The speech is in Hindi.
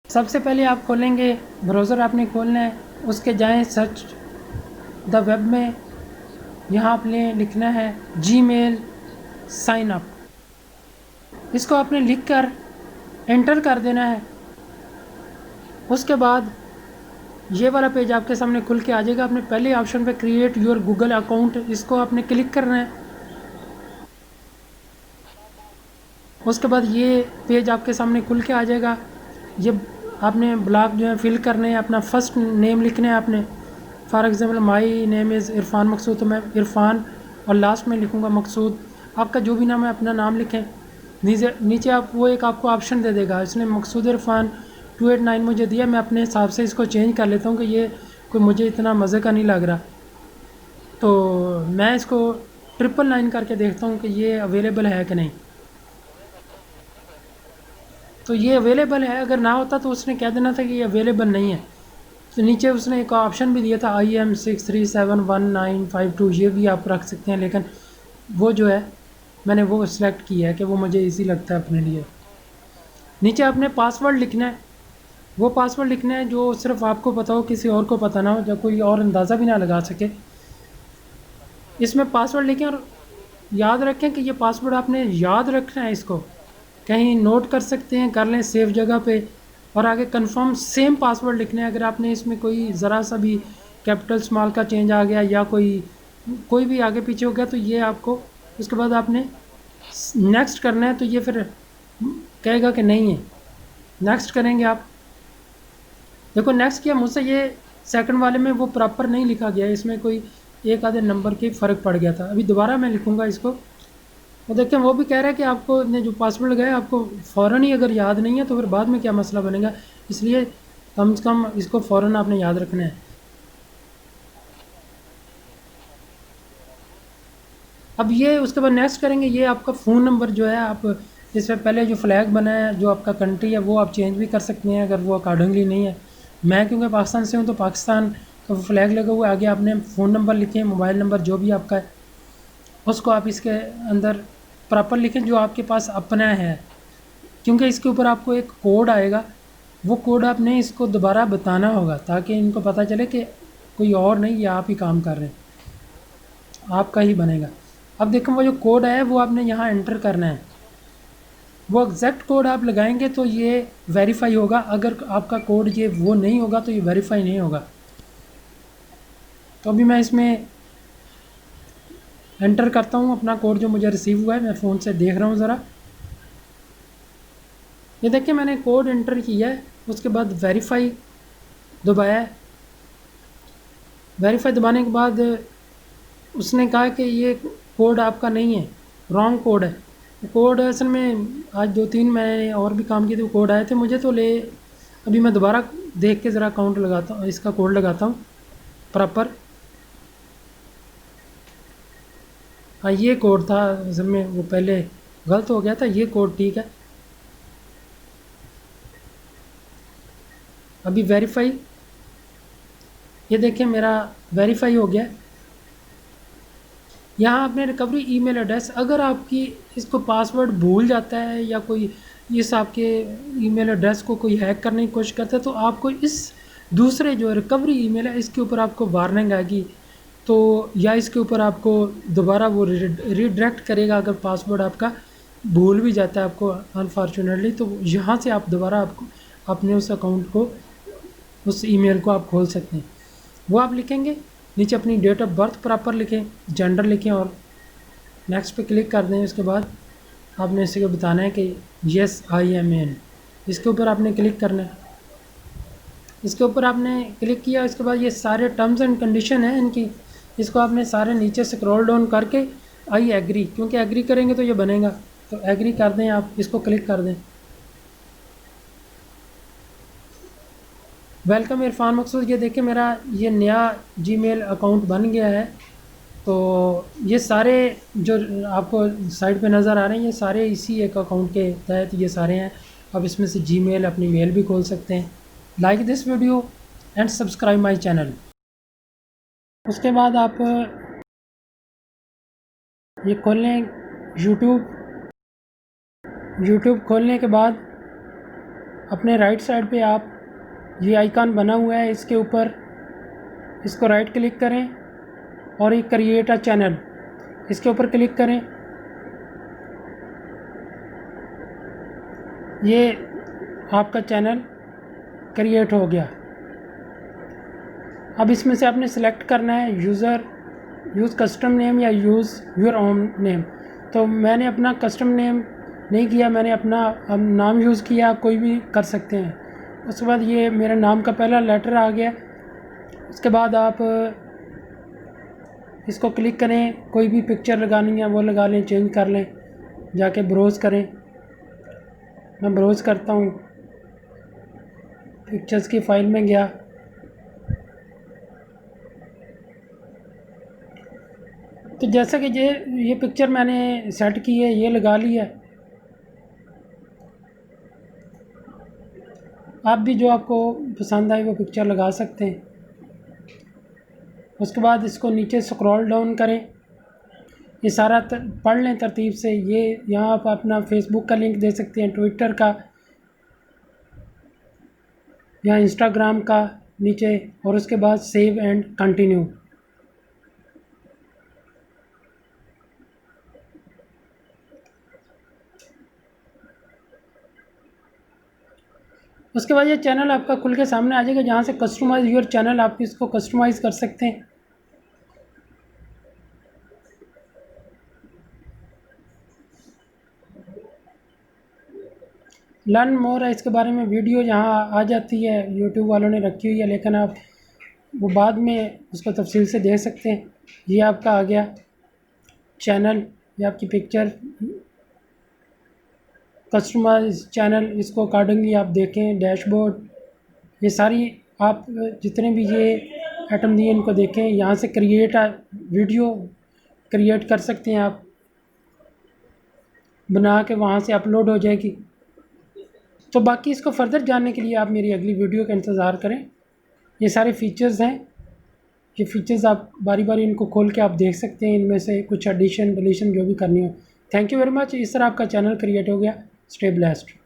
सबसे पहले आप खोलेंगे ब्राउज़र, आपने खोलना है, उसके जाएं सर्च द वेब में, यहाँ आपने लिखना है जीमेल साइन अप। इसको आपने लिख कर एंटर कर देना है। उसके बाद ये वाला पेज आपके सामने खुल के आ जाएगा। आपने पहले ऑप्शन पे क्रिएट योर गूगल अकाउंट, इसको आपने क्लिक करना है। उसके बाद ये पेज आपके सामने खुल के आ जाएगा। ये आपने ब्लॉक जो है फिल करने हैं, अपना फर्स्ट नेम लिखना है आपने। For example my name is Irfan Maqsood, तो मैं इरफान और लास्ट में लिखूँगा मकसूद। आपका जो भी नाम है अपना नाम लिखें। नीचे नीचे आप वो एक आपको ऑप्शन दे देगा, इसने मकसूद इरफान 289 मुझे दिया, मैं अपने हिसाब से इसको चेंज कर लेता हूँ कि ये कोई मुझे इतना मज़े का नहीं लग रहा, तो मैं इसको 999 करके देखता हूँ कि ये अवेलेबल है कि नहीं। तो ये अवेलेबल है, अगर ना होता तो उसने कह देना था कि ये अवेलेबल नहीं है। तो नीचे उसने एक ऑप्शन भी दिया था IM637195 2, ये भी आप रख सकते हैं, लेकिन वो जो है मैंने वो सिलेक्ट किया है कि वो मुझे इजी लगता है अपने लिए। नीचे आपने पासवर्ड लिखना है, वो पासवर्ड लिखना है जो सिर्फ आपको पता हो, किसी और को पता ना हो, या कोई और अंदाज़ा भी ना लगा सके। इसमें पासवर्ड लिखें और याद रखें कि ये पासवर्ड आपने याद रखना है, इसको कहीं नोट कर सकते हैं, कर लें सेफ जगह पे, और आगे कंफर्म सेम पासवर्ड लिखना है। अगर आपने इसमें कोई ज़रा सा भी कैपिटल स्मॉल का चेंज आ गया या कोई भी आगे पीछे हो गया तो ये आपको, उसके बाद आपने नेक्स्ट करना है, तो ये फिर कहेगा कि नहीं है। नेक्स्ट करेंगे आप, देखो नेक्स्ट किया मुझसे, ये सेकंड वाले में वो प्रॉपर नहीं लिखा गया, इसमें कोई एक आधे नंबर के फ़र्क पड़ गया था। अभी दोबारा मैं लिखूँगा इसको, तो देखें वो भी कह रहा है कि आपको ने जो पासवर्ड लगाया आपको फ़ौरन ही अगर याद नहीं है तो फिर बाद में क्या मसला बनेगा, इसलिए कम से कम इसको फ़ौरन आपने याद रखना है। अब ये उसके बाद नेक्स्ट करेंगे, ये आपका फ़ोन नंबर जो है, आप इससे पहले जो फ्लैग बना है जो आपका कंट्री है वो आप चेंज भी कर सकते हैं अगर वो अकॉर्डिंगली नहीं है। मैं क्योंकि पाकिस्तान से हूँ तो पाकिस्तान का फ्लैग लगा हुआ है, आगे आपने फ़ोन नंबर लिखें, मोबाइल नंबर जो भी आपका है उसको आप इसके अंदर प्रॉपर लिखें जो आपके पास अपना है, क्योंकि इसके ऊपर आपको एक कोड आएगा, वो कोड आपने इसको दोबारा बताना होगा ताकि इनको पता चले कि कोई और नहीं, ये आप ही काम कर रहे हैं, आपका ही बनेगा। अब देखो वो जो कोड है वो आपने यहाँ एंटर करना है, वो एग्जैक्ट कोड आप लगाएंगे तो ये वेरीफाई होगा, अगर आपका कोड ये वो नहीं होगा तो ये वेरीफाई नहीं होगा। तो अभी मैं इसमें एंटर करता हूँ अपना कोड जो मुझे रिसीव हुआ है, मैं फ़ोन से देख रहा हूँ ज़रा। ये देखिए मैंने कोड एंटर किया है, उसके बाद वेरीफाई दबाया है। वेरीफाई दबाने के बाद उसने कहा कि ये कोड आपका नहीं है, रॉन्ग कोड है। कोड असल में आज 2-3 मैंने और भी काम किए थे, वो कोड आए थे मुझे तो ले, अभी मैं दोबारा देख के ज़रा काउंट लगाता हूँ, इसका कोड लगाता हूँ प्रॉपर। हाँ ये कोड था असल में, वो पहले गलत हो गया था, ये कोड ठीक है। अभी वेरीफाई, ये देखिए मेरा वेरीफाई हो गया। यहाँ आपने रिकवरी ईमेल एड्रेस, अगर आपकी इसको पासवर्ड भूल जाता है या कोई इस आपके ईमेल एड्रेस को कोई हैक करने की कोशिश करता है तो आपको इस दूसरे जो रिकवरी ईमेल है इसके ऊपर आपको वार्निंग आएगी, तो या इसके ऊपर आपको दोबारा वो रीडायरेक्ट करेगा अगर पासवर्ड आपका भूल भी जाता है आपको अनफॉर्चुनेटली, तो यहाँ से आप दोबारा आपको अपने उस अकाउंट को, उस ईमेल को आप खोल सकते हैं। वो आप लिखेंगे, नीचे अपनी डेट ऑफ बर्थ प्रॉपर लिखें, जेंडर लिखें और नेक्स्ट पे क्लिक कर दें। उसके बाद आपने इसी को बताना है कि येस आई एम एन, इसके ऊपर आपने क्लिक करना है। इसके ऊपर आपने क्लिक किया, इसके बाद ये सारे टर्म्स एंड कंडीशन हैं इनकी, इसको आपने सारे नीचे स्क्रॉल डाउन करके आई एग्री, क्योंकि एग्री करेंगे तो ये बनेगा, तो एग्री कर दें, आप इसको क्लिक कर दें। वेलकम इरफान मकसूद, ये देखिए मेरा ये नया जीमेल अकाउंट बन गया है। तो ये सारे जो आपको साइड पे नज़र आ रहे हैं ये सारे इसी एक अकाउंट के तहत ये सारे हैं। आप इसमें से जीमेल अपनी मेल भी खोल सकते हैं। Like this video and subscribe my channel. उसके बाद आप ये खोल लें यूट्यूब। यूट्यूब खोलने के बाद अपने राइट साइड पे आप ये आइकन बना हुआ है, इसके ऊपर इसको राइट क्लिक करें और ये क्रिएट अ चैनल, इसके ऊपर क्लिक करें। ये आपका चैनल क्रिएट हो गया। अब इसमें से आपने सेलेक्ट करना है यूज़ कस्टम नेम या यूज़ योर ओन नेम। तो मैंने अपना कस्टम नेम नहीं किया, मैंने अपना नाम यूज़ किया, कोई भी कर सकते हैं। उसके बाद ये मेरे नाम का पहला लेटर आ गया। उसके बाद आप इसको क्लिक करें, कोई भी पिक्चर लगानी है वो लगा लें, चेंज कर लें, जाके ब्राउज़ करें। मैं ब्राउज़ करता हूँ, पिक्चर्स की फ़ाइल में गया। तो जैसा कि ये पिक्चर मैंने सेट की है, ये लगा ली है। आप भी जो आपको पसंद आए वो पिक्चर लगा सकते हैं। उसके बाद इसको नीचे स्क्रॉल डाउन करें, ये सारा पढ़ लें तरतीब से। ये यहाँ आप अपना फेसबुक का लिंक दे सकते हैं, ट्विटर का या इंस्टाग्राम का नीचे, और उसके बाद सेव एंड कंटिन्यू। उसके बाद ये चैनल आपका खुल के सामने आ जाएगा, जहाँ से कस्टमाइज़ योर चैनल आप इसको कस्टमाइज़ कर सकते हैं। लर्न मोर है, इसके बारे में वीडियो यहाँ आ जाती है, यूट्यूब वालों ने रखी हुई है, लेकिन आप वो बाद में उसको तफसील से देख सकते हैं। ये आपका आ गया चैनल, ये आपकी पिक्चर कस्टमाइज चैनल, इसको अकॉर्डिंगली आप देखें। डैशबोर्ड, ये सारी आप जितने भी ये आइटम दिए इनको देखें। यहाँ से क्रिएट वीडियो क्रिएट कर सकते हैं आप, बना के वहाँ से अपलोड हो जाएगी। तो बाकी इसको फर्दर जानने के लिए आप मेरी अगली वीडियो का इंतज़ार करें। ये सारे फीचर्स हैं, ये फीचर्स आप बारी बारी इनको खोल के आप देख सकते हैं, इनमें से कुछ एडिशन डिलीशन जो भी करनी हो। Thank you very much. इस तरह आपका चैनल क्रिएट हो गया। Stay blessed.